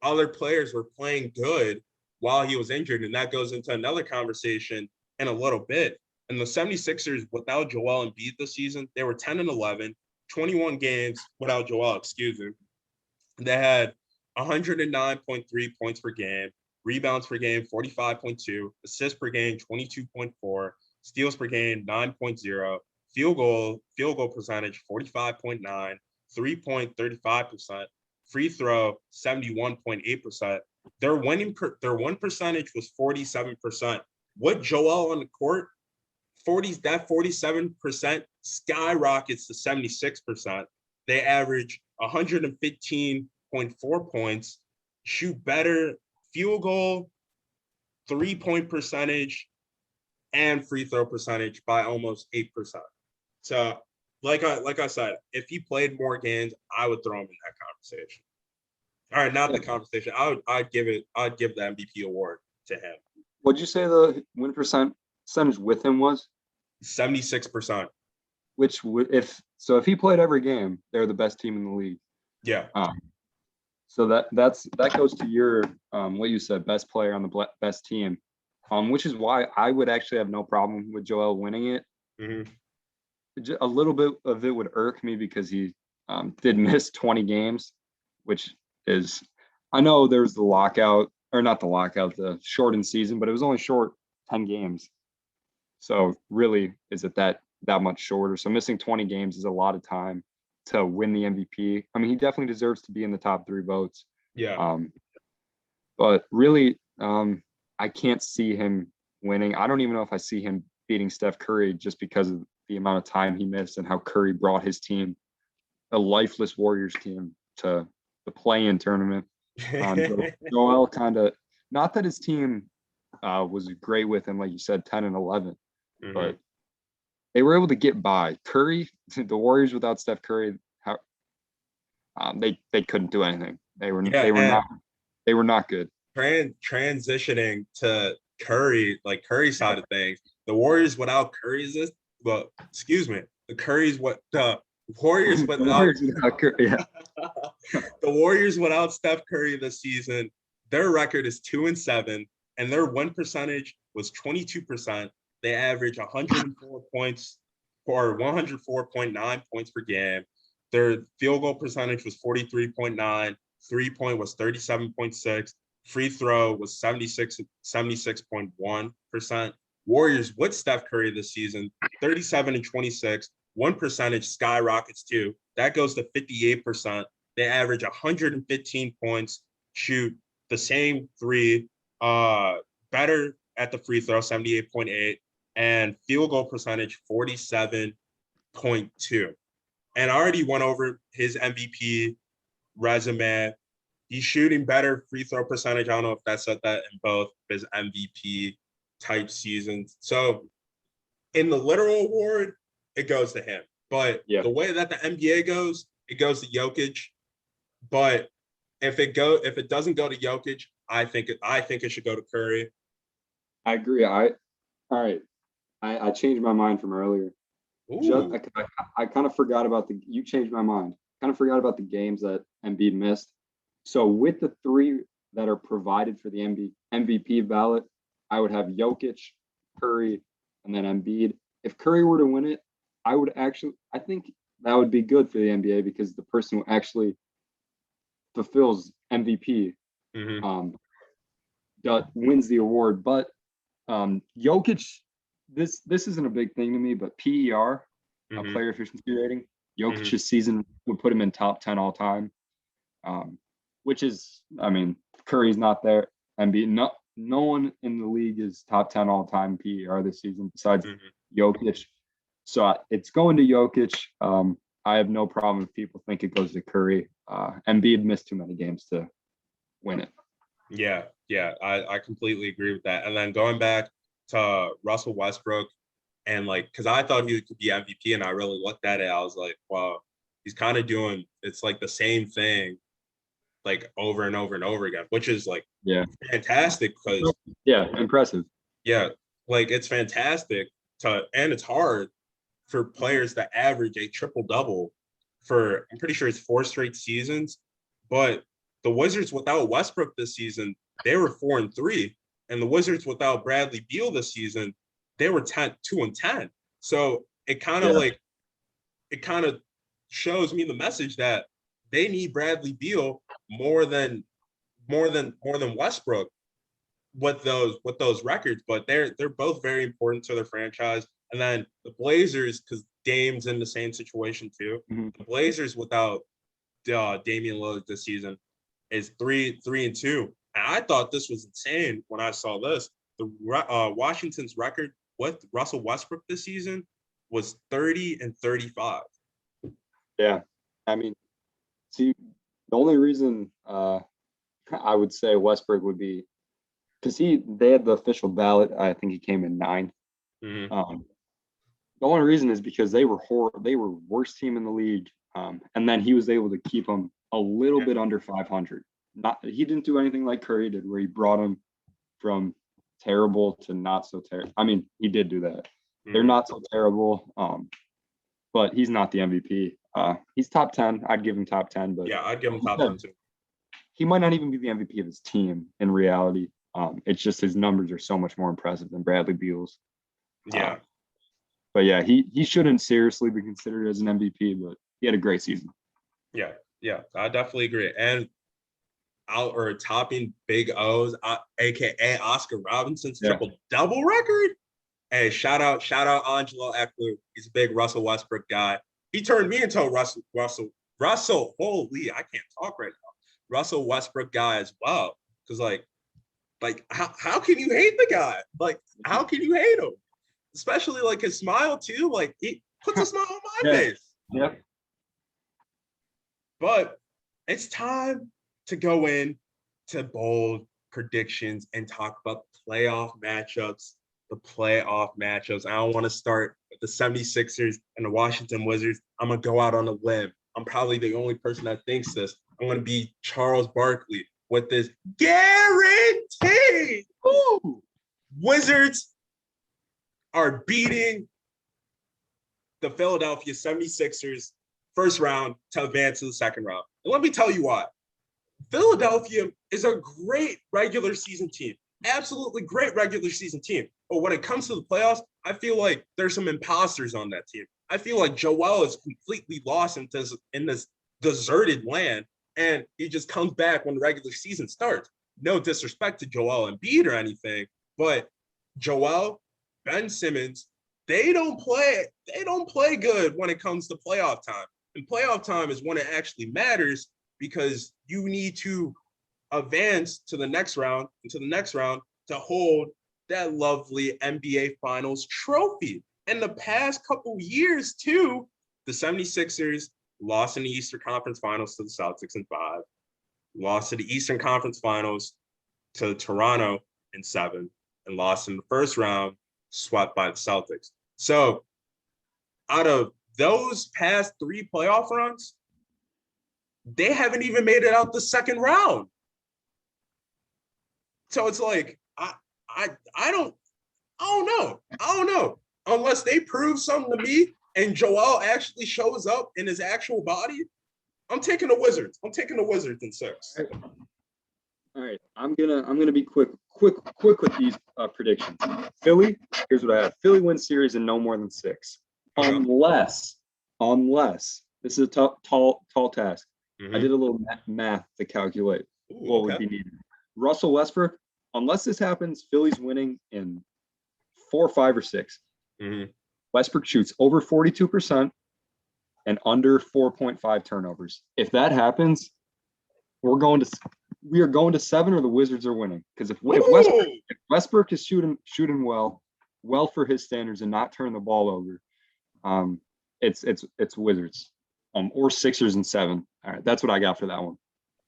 other players were playing good while he was injured, and that goes into another conversation in a little bit. And the 76ers, without Joel Embiid this season, they were 10-11, 21 games without Joel, excuse me. They had 109.3 points per game, rebounds per game, 45.2, assists per game, 22.4, steals per game, 9.0, field goal percentage, 45.9, 3-point, 35%, free throw, 71.8%. Their win percentage was 47%. With Joel on the court, 47% skyrockets to 76%. They average 115.4 points, shoot better field goal, 3-point percentage, and free throw percentage by almost 8%. So, like I said, if he played more games, I would throw him in that conversation. All right, not the conversation. I'd give the MVP award to him. What'd you say the win percentage with him was? 76%. Which if he played every game, they're the best team in the league. Yeah. So that goes to your what you said, best player on the best team, which is why I would actually have no problem with Joel winning it. Mm-hmm. A little bit of it would irk me because he did miss 20 games, which is, I know there's the lockout, or not the lockout, the shortened season, but it was only short 10 games. So really, is it that much shorter? So missing 20 games is a lot of time to win the MVP. I mean, he definitely deserves to be in the top 3 votes. Yeah. But really, I can't see him winning. I don't even know if I see him beating Steph Curry, just because of the amount of time he missed and how Curry brought his team, a lifeless Warriors team, to the play-in tournament. Joel kind of, not that his team was great with him, like you said, 10-11, mm-hmm. but they were able to get by. Curry, the Warriors without Steph Curry, they couldn't do anything. They were not good. Transitioning to Curry, like Curry side of things, the Warriors without Curry's the Warriors without the Warriors without Steph Curry this season, their record is 2-7, and their win percentage was 22%. They average 104 points, or 104.9 points per game. Their field goal percentage was 43.9, 3-point was 37.6, free throw was 76.1%. Warriors with Steph Curry this season, 37-26, win percentage skyrockets too. That goes to 58%. They average 115 points, shoot the same three, better at the free throw, 78.8, and field goal percentage, 47.2. And I already went over his MVP resume. He's shooting better free throw percentage. I don't know if that said that in both his MVP type seasons. So in the literal award, it goes to him. But the way that the NBA goes, it goes to Jokic. But if it doesn't go to Jokic, I think it should go to Curry. I agree. I changed my mind from earlier. I kind of forgot about you changed my mind. Kind of forgot about the games that Embiid missed. So with the three that are provided for the MVP ballot, I would have Jokic, Curry, and then Embiid. If Curry were to win it, I think that would be good for the NBA because the person who actually fulfills MVP Mm-hmm. wins the award. But Jokic, this isn't a big thing to me, but PER, a Mm-hmm. player efficiency rating, Mm-hmm. Jokic's season would put him in top 10 all time. Which is, I mean, Curry's not there. Embiid, no one in the league is top 10 all time PER this season besides Mm-hmm. Jokic. So it's going to Jokic. I have no problem if people think it goes to Curry. Embiid missed too many games to win it. Yeah, yeah, I completely agree with that. And then going back to Russell Westbrook, and like, because I thought he could be MVP, and I really looked at it, I was like, wow, he's kind of doing it's like the same thing, like over and over and over again, which is like Yeah. fantastic because Yeah, impressive. yeah, like it's fantastic and it's hard for players to average a triple double for I'm pretty sure it's 4 straight seasons. But the Wizards without Westbrook this season, they were 4-3. And the Wizards without Bradley Beal this season, they were 2-10. So it kind of shows me the message that they need Bradley Beal more than Westbrook with those records, but they're both very important to their franchise. And then the Blazers, because Dame's in the same situation too. Mm-hmm. The Blazers without Damian Lillard this season is 3-2, and I thought this was insane when I saw this. The Washington's record with Russell Westbrook this season was 30-35. Yeah, I mean, see, the only reason I would say Westbrook would be because they had the official ballot. I think he came in ninth. Mm-hmm. The only reason is because they were worst team in the league, and then he was able to keep them a little bit under 500. He didn't do anything like Curry did, where he brought them from terrible to not so terrible. I mean, he did do that. Mm-hmm. They're not so terrible, but he's not the MVP. He's top 10. I'd give him top 10, but yeah, I'd give him top 10 too. He might not even be the MVP of his team in reality. It's just his numbers are so much more impressive than Bradley Beal's. Yeah. But yeah, he shouldn't seriously be considered as an MVP, but he had a great season. Yeah, I definitely agree. And topping Big O's, aka Oscar Robinson's triple-double record. Hey, shout out Angelo Eckler. He's a big Russell Westbrook guy. He turned me into a Russell. Holy, I can't talk right now. Russell Westbrook guy as well. Because like how can you hate the guy? Like, how can you hate him? Especially like his smile too. Like he puts a smile on my face. Yep. But it's time to go in to bold predictions and talk about the playoff matchups. I don't want to start with the 76ers and the Washington Wizards. I'm going to go out on a limb. I'm probably the only person that thinks this. I'm going to be Charles Barkley with this guarantee. Ooh. Wizards are beating the Philadelphia 76ers first round to advance to the second round. And let me tell you why. Philadelphia is a great regular season team. Absolutely great regular season team. But when it comes to the playoffs, I feel like there's some imposters on that team. I feel like Joel is completely lost in this deserted land, and he just comes back when the regular season starts. No disrespect to Joel Embiid or anything, but Joel, Ben Simmons, they don't play good when it comes to playoff time. And playoff time is when it actually matters because you need to advance to the next round to hold that lovely NBA Finals trophy. In the past couple years, too, the 76ers lost in the Eastern Conference Finals to the Celtics in 5, lost to the Eastern Conference Finals to Toronto in 7, and lost in the first round, swept by the Celtics. So out of those past 3 playoff runs, they haven't even made it out the second round. So it's like, I don't know. Unless they prove something to me and Joel actually shows up in his actual body, I'm taking the Wizards. I'm taking the Wizards in 6. All right, I'm gonna be quick with these predictions. Philly, here's what I have: Philly wins series in no more than 6, Okay. unless this is a tall task. Mhm. I did a little math to calculate what would be needed. Russell Westbrook, unless this happens, Philly's winning in 4, 5, or 6. Mhm. Westbrook shoots over 42% and under 4.5 turnovers. If that happens, we are going to 7, or the Wizards are winning. Because if Westbrook is shooting well for his standards and not turning the ball over, it's Wizards, or Sixers and 7. All right, that's what I got for that one.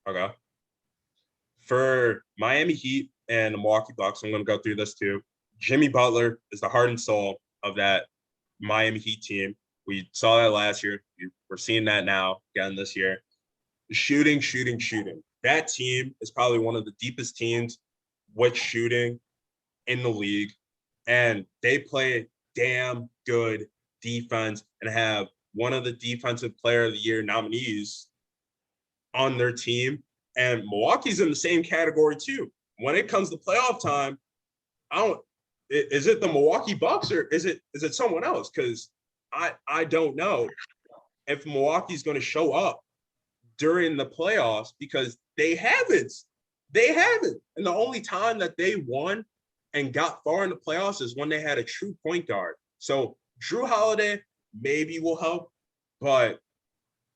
Okay. For Miami Heat and the Milwaukee Bucks, I'm going to go through this too. Jimmy Butler is the heart and soul of that Miami Heat team. We saw that last year. We're seeing that now again this year. Shooting. That team is probably one of the deepest teams with shooting in the league. And they play damn good defense and have one of the defensive player of the year nominees on their team. And Milwaukee's in the same category too. When it comes to playoff time, is it the Milwaukee Bucks or is it someone else? Because I don't know if Milwaukee's going to show up during the playoffs, because they haven't. And the only time that they won and got far in the playoffs is when they had a true point guard. So Drew Holiday maybe will help, but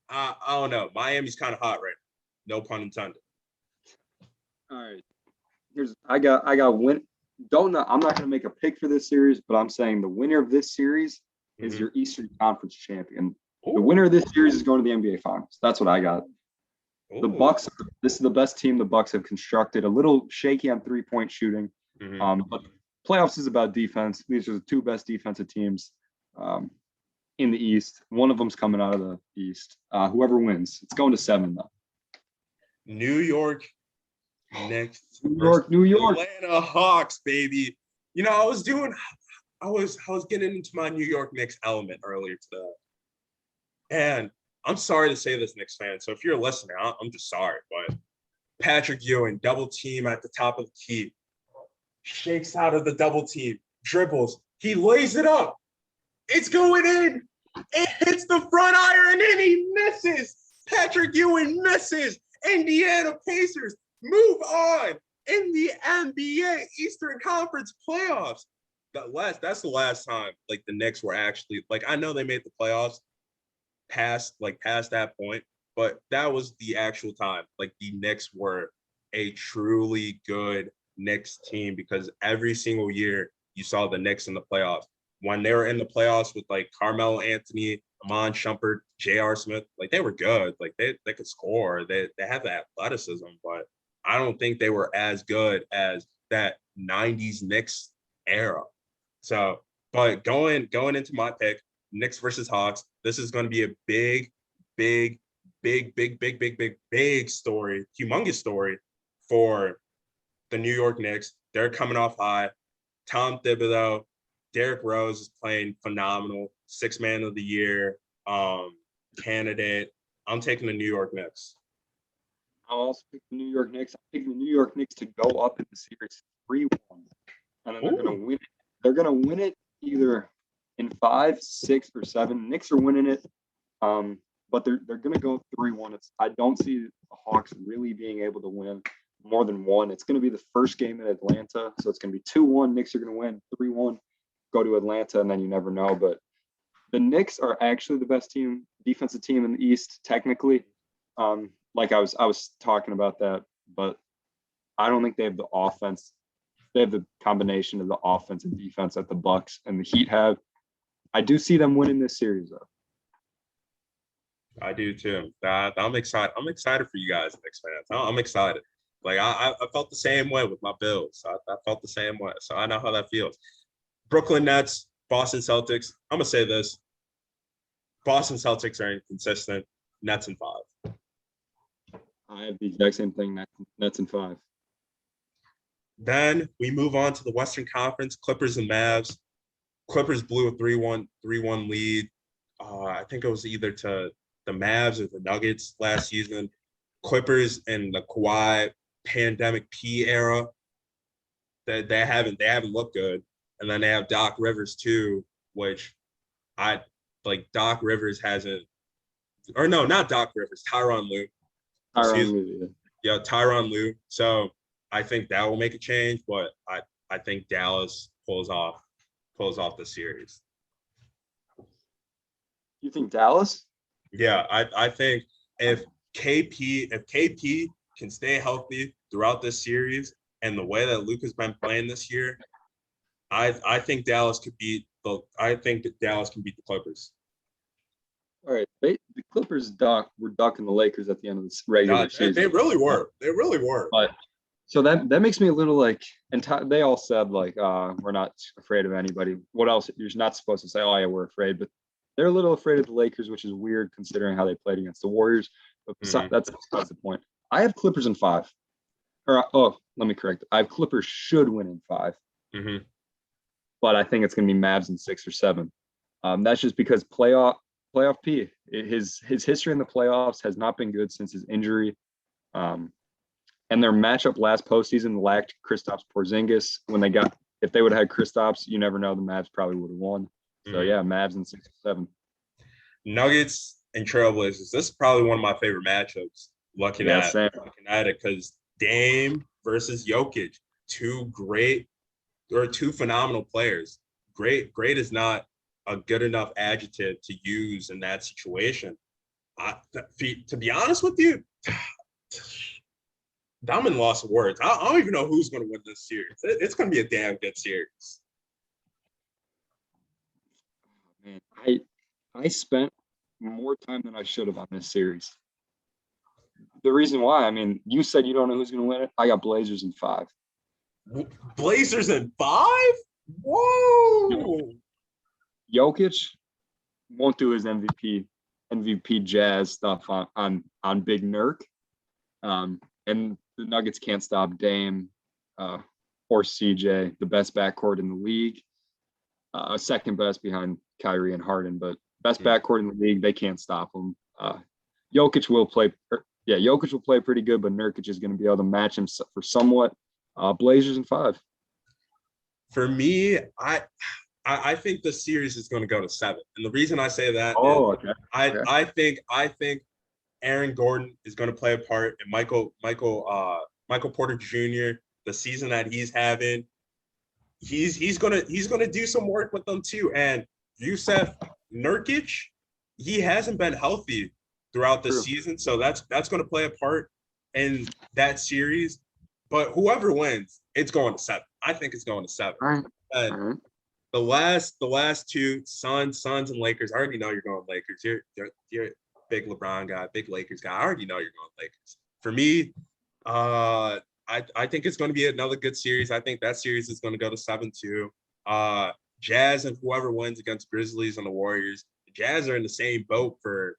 I don't know. Miami's kind of hot right now. No pun intended. All right. I got win. Don't know. I'm not going to make a pick for this series, but I'm saying the winner of this series is your Eastern Conference champion. Ooh. The winner of this series is going to the NBA Finals. That's what I got. Ooh. The Bucks. This is the best team the Bucks have constructed. A little shaky on 3-point shooting, but playoffs is about defense. These are the 2 best defensive teams in the East. One of them's coming out of the East. Whoever wins, it's going to 7 though. New York Knicks. New York. Atlanta Hawks, baby. You know, I was getting into my New York Knicks element earlier today. And I'm sorry to say this, Knicks fan. So if you're listening, I'm just sorry. But Patrick Ewing, double team at the top of the key, shakes out of the double team, dribbles. He lays it up. It's going in. It hits the front iron and he misses. Patrick Ewing misses. Indiana Pacers move on in the NBA Eastern Conference playoffs. That's the last time like the Knicks were actually like, I know they made the playoffs past that point, but that was the actual time like the Knicks were a truly good Knicks team, because every single year you saw the Knicks in the playoffs. When they were in the playoffs with like Carmelo Anthony, Amon Shumpert, J.R. Smith, like they were good. Like they could score. They have the athleticism, but I don't think they were as good as that 90s Knicks era. So, but going into my pick, Knicks versus Hawks, this is going to be a big story, humongous story for the New York Knicks. They're coming off high. Tom Thibodeau, Derrick Rose is playing phenomenal. 6th man of the year candidate. I'm taking the New York Knicks. I'll also pick the New York Knicks. I'm picking the New York Knicks to go up in the series 3-1. And then they're going to win it. They're going to win it either in 5, 6, or 7. Knicks are winning it. But they're going to go 3-1. I don't see the Hawks really being able to win more than 1. It's going to be the first game in Atlanta. So it's going to be 2-1. Knicks are going to win 3-1. Go to Atlanta, and then you never know. But the Knicks are actually the best defensive team in the East, technically. Like I was talking about that, but I don't think they have the offense. They have the combination of the offense and defense that the Bucks and the Heat have. I do see them winning this series, though. I do too. I'm excited. I'm excited for you guys, Knicks fans. I'm excited. Like I felt the same way with my Bills. I felt the same way, so I know how that feels. Brooklyn Nets, Boston Celtics. I'm gonna say this: Boston Celtics are inconsistent. Nets in 5. I have the exact same thing. Nets in 5. Then we move on to the Western Conference. Clippers and Mavs. Clippers blew a 3-1 lead. I think it was either to the Mavs or the Nuggets last season, Clippers and the Kawhi pandemic P era, they haven't looked good. And then they have Doc Rivers too, which I like. Doc Rivers hasn't, or no, not Doc Rivers, Tyronn Lue. Tyronn Lue, Yeah, Tyronn Lue. So I think that will make a change, but I think Dallas pulls off the series. You think Dallas? Yeah, I think if KP can stay healthy throughout this series and the way that Luka's been playing this year, I think Dallas can beat the Clippers. All right, the Clippers were ducking the Lakers at the end of this regular season. They really were. They really were. But so that makes me a little like, and they all said like, we're not afraid of anybody. What else? You're not supposed to say, oh yeah, we're afraid, but they're a little afraid of the Lakers, which is weird considering how they played against the Warriors. But that's the point. I have Clippers in 5. Let me correct. I have Clippers should win in 5. Mm-hmm. But I think it's going to be Mavs in 6 or 7. That's just because playoff P. His history in the playoffs has not been good since his injury. And their matchup last postseason lacked Kristaps Porzingis. If they would have had Kristaps, you never know, the Mavs probably would have won. So yeah, Mavs in 6 or 7. Nuggets and Trailblazers. This is probably one of my favorite matchups. Looking at it, because Dame versus Jokic, two phenomenal players. Great is not a good enough adjective to use in that situation. To be honest with you, I'm in loss of words. I don't even know who's going to win this series. It's going to be a damn good series. Man, I spent more time than I should have on this series. The reason why, I mean, you said you don't know who's going to win it. I got Blazers in 5. Blazers in 5? Whoa! Jokic won't do his MVP Jazz stuff on Big Nurk. And the Nuggets can't stop Dame or CJ, the best backcourt in the league. Second best behind Kyrie and Harden, but best backcourt in the league. They can't stop them. Jokic will play pretty good, but Nurkic is going to be able to match him for somewhat. Blazers in 5. For me, I think the series is going to go to 7, and the reason I say that is I think Aaron Gordon is going to play a part, and Michael Porter Jr. the season that he's having, he's gonna do some work with them too. And Jusuf Nurkic, he hasn't been healthy throughout the season, so that's going to play a part in that series. But whoever wins, it's going to 7. I think it's going to 7. All right. The last two, Suns and Lakers. I already know you're going Lakers. You're a big LeBron guy, big Lakers guy. I already know you're going Lakers. For me, I think it's going to be another good series. I think that series is going to go to 7-2. Jazz and whoever wins against Grizzlies and the Warriors. The Jazz are in the same boat for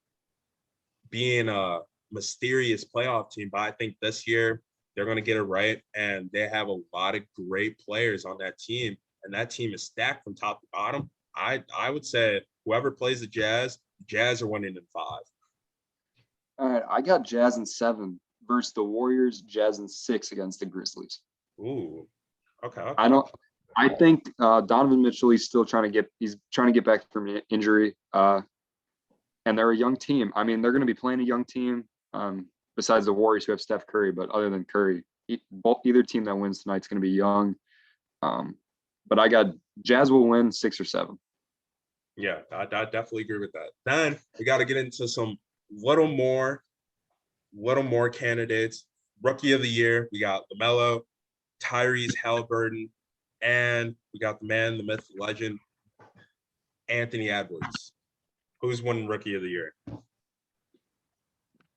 being a mysterious playoff team, but I think this year they're going to get it right, and they have a lot of great players on that team, and that team is stacked from top to bottom. I would say whoever plays the Jazz are winning in 5. All right, I got Jazz in 7 versus the Warriors. Jazz in 6 against the Grizzlies. Ooh, okay. I think Donovan Mitchell, he's trying to get back from injury. And they're a young team. I mean, they're going to be playing a young team besides the Warriors who have Steph Curry. But other than Curry, either team that wins tonight is going to be young. But I got Jazz will win 6 or 7. Yeah, I definitely agree with that. Then we got to get into some little more candidates. Rookie of the year, we got LaMelo, Tyrese Halliburton, and we got the man, the myth, the legend, Anthony Edwards. Who's winning Rookie of the Year?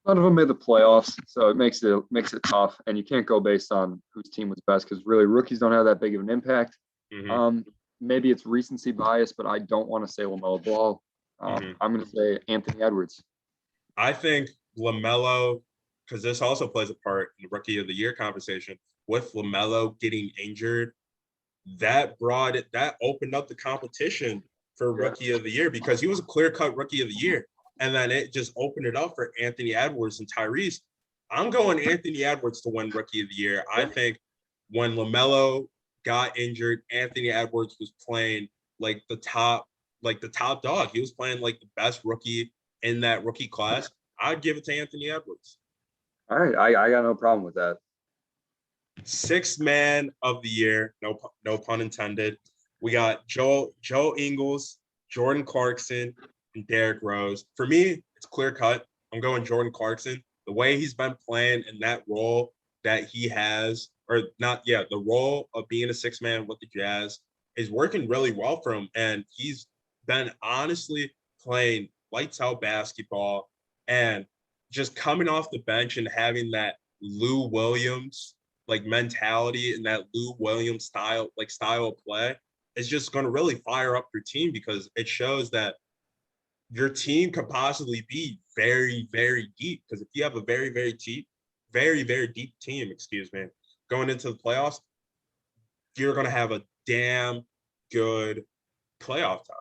None of them made the playoffs, so it makes it tough. And you can't go based on whose team was best because really rookies don't have that big of an impact. Mm-hmm. Maybe it's recency bias, but I don't want to say LaMelo Ball. I'm going to say Anthony Edwards. I think LaMelo, because this also plays a part in the Rookie of the Year conversation. With LaMelo getting injured, that opened up the competition for Rookie of the Year because he was a clear-cut Rookie of the Year. and then it just opened it up for Anthony Edwards and Tyrese. I'm going Anthony Edwards to win Rookie of the Year. I think when LaMelo got injured, Anthony Edwards was playing like the top dog. He was playing like the best rookie in that rookie class. I'd give it to Anthony Edwards. All right, I got no problem with that. Sixth man of the year, no pun intended. We got Joe Ingles, Jordan Clarkson, and Derrick Rose. For me, it's clear cut. I'm going Jordan Clarkson. The way he's been playing in that role that he has, or not, yeah, the role of being a six man with the Jazz is working really well for him. And he's been honestly playing lights out basketball and just coming off the bench and having that Lou Williams like mentality and that Lou Williams style of play is just going to really fire up your team, because it shows that your team could possibly be very, very deep. Because if you have a very, very deep team, going into the playoffs, you're going to have a damn good playoff time.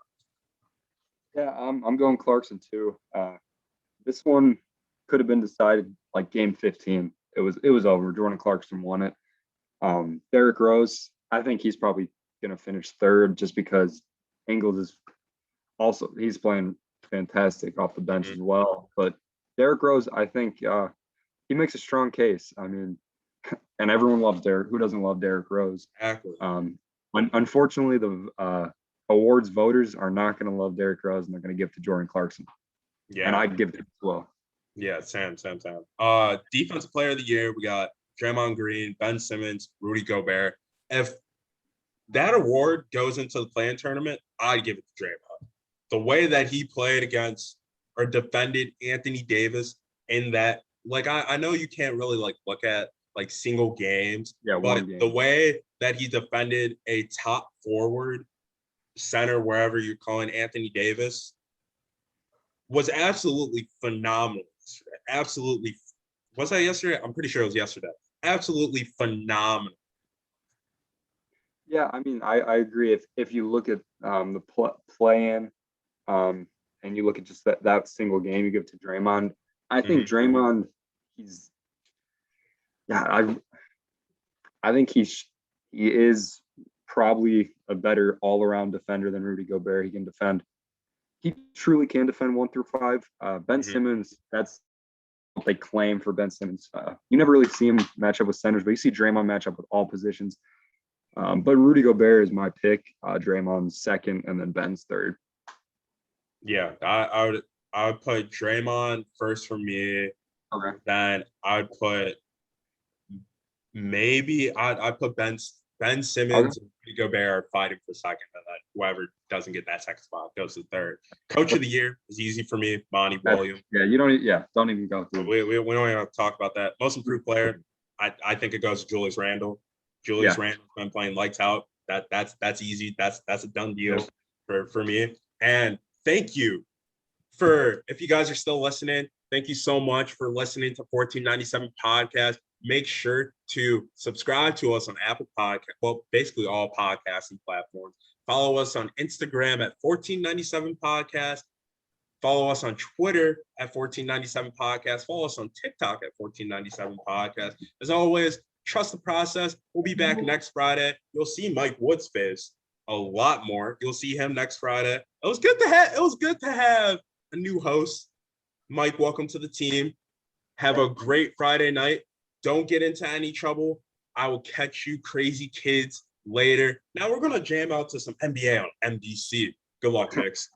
Yeah, I'm going Clarkson too. This one could have been decided like game 15. It was over. Jordan Clarkson won it. Derrick Rose, I think he's probably going to finish third just because Ingles is also, he's playing fantastic off the bench as well. But Derrick Rose, I think he makes a strong case. I mean, and everyone loves Derrick. Who doesn't love Derrick Rose? Exactly. Unfortunately, the awards voters are not going to love Derrick Rose, and they're going to give it to Jordan Clarkson. Yeah. And I'd give it as well. Yeah, Sam. Defensive player of the year, we got Draymond Green, Ben Simmons, Rudy Gobert. If that award goes into the play-in tournament, I'd give it to Draymond. The way that he played against or defended Anthony Davis in that, like, I know you can't really like look at like single games, but the way that he defended a top forward, center, wherever you're calling Anthony Davis, was absolutely phenomenal. Absolutely. Was that yesterday? I'm pretty sure it was yesterday. Absolutely phenomenal. Yeah, I mean, I agree. If you look at the play-in, and you look at just that single game, you give to Draymond. I think Draymond, I think he is probably a better all-around defender than Rudy Gobert. He can defend. He truly can defend 1 through 5. Ben Simmons, that's what they claim for Ben Simmons. You never really see him match up with centers, but you see Draymond match up with all positions. But Rudy Gobert is my pick. Draymond's second, and then Ben's third. Yeah, I would put Draymond first for me. Okay. Then I'd put I'd put Ben Simmons and Rudy Gobert are fighting for second, and then whoever doesn't get that second spot goes to third. Coach of the year is easy for me, Monty Williams. Yeah, don't even go through. We don't even have to talk about that. Most improved player, I think it goes to Julius Randle. Julius Randle's been playing lights out. That's easy. That's a done deal for me. And thank you if you guys are still listening, thank you so much for listening to 1497 Podcast. Make sure to subscribe to us on Apple Podcast, well, basically all podcasting platforms. Follow us on Instagram at 1497 Podcast. Follow us on Twitter at 1497 Podcast. Follow us on TikTok at 1497 Podcast. As always, trust the process. We'll be back next Friday. You'll see Mike Wood's face a lot more. You'll see him next Friday. It was good to have a new host. Mike, welcome to the team. Have a great Friday night. Don't get into any trouble. I will catch you crazy kids later. Now we're going to jam out to some NBA on NBC. Good luck, Knicks.